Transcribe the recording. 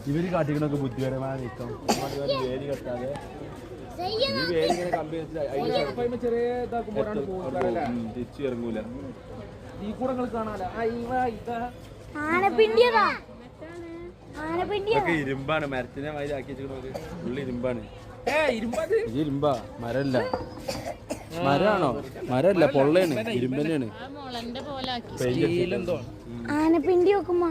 ഇവര് കാട്ടിക്കണൊക്കെ ബുദ്ധിപരമായ നീക്കം വേലി കെട്ടാതെ തിരിച്ചു ഇറങ്ങൂല. ഈ കൂടങ്ങൾ കാണാലോ ഇരുമ്പാണ്, മരത്തിനെ മാതിരി ആക്കി വെച്ചിട്ട് ഫുള്ള് ഇരുമ്പാണ്. ഇരുമ്പാ, മരല്ല. മരാണോ? മരല്ല, പൊള്ളയാണ്, ഇരുമ്പന്നെയാണ്. ആനപ്പിണ്ടി വെക്കുമ്പോ